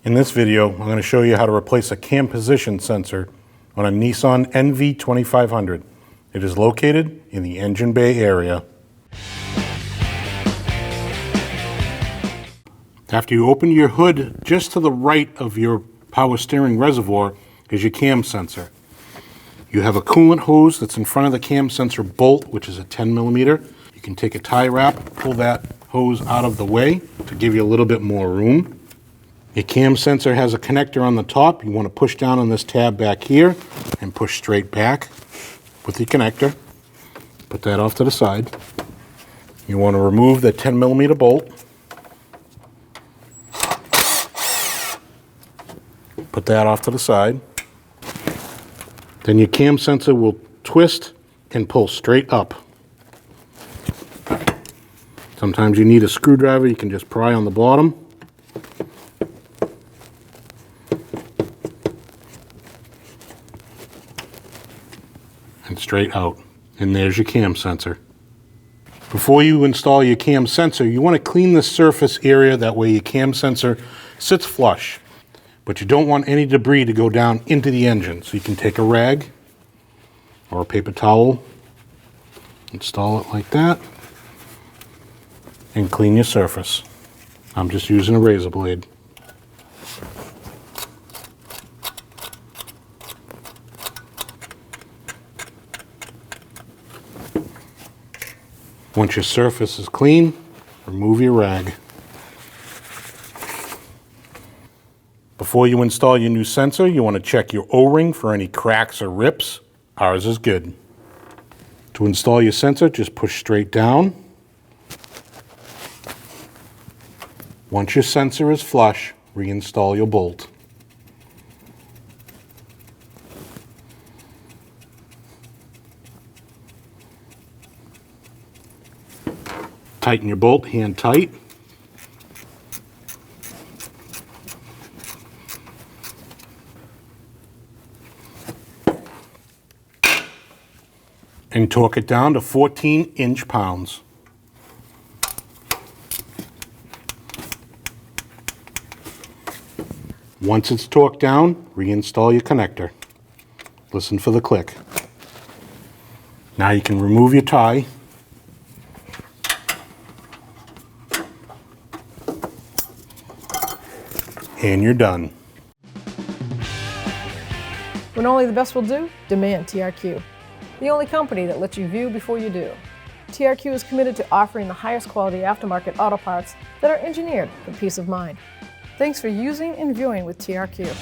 In this video, I'm going to show you how to replace a cam position sensor on a Nissan NV2500. It is located in the engine bay area. After you open your hood, just to the right of your power steering reservoir is your cam sensor. You have a coolant hose that's in front of the cam sensor bolt, which is a 10 millimeter. You can take a tie wrap, pull that hose out of the way to give you a little bit more room. Your cam sensor has a connector on the top. You want to push down on this tab back here and push straight back with the connector. Put that off to the side. You want to remove the 10 millimeter bolt. Put that off to the side. Then your cam sensor will twist and pull straight up. Sometimes you need a screwdriver. You can just pry on the bottom. And straight out. And there's your cam sensor. Before you install your cam sensor, you want to clean the surface area. That way your cam sensor sits flush. But you don't want any debris to go down into the engine. So you can take a rag or a paper towel, install it like that, and clean your surface. I'm just using a razor blade. Once your surface is clean, remove your rag. Before you install your new sensor, you want to check your O-ring for any cracks or rips. Ours is good. To install your sensor, just push straight down. Once your sensor is flush, reinstall your bolt. Tighten your bolt hand tight. And torque it down to 14 inch-pounds. Once it's torqued down, reinstall your connector. Listen for the click. Now you can remove your tie. And you're done. When only the best will do, demand TRQ. The only company that lets you view before you do. TRQ is committed to offering the highest quality aftermarket auto parts that are engineered for peace of mind. Thanks for using and viewing with TRQ.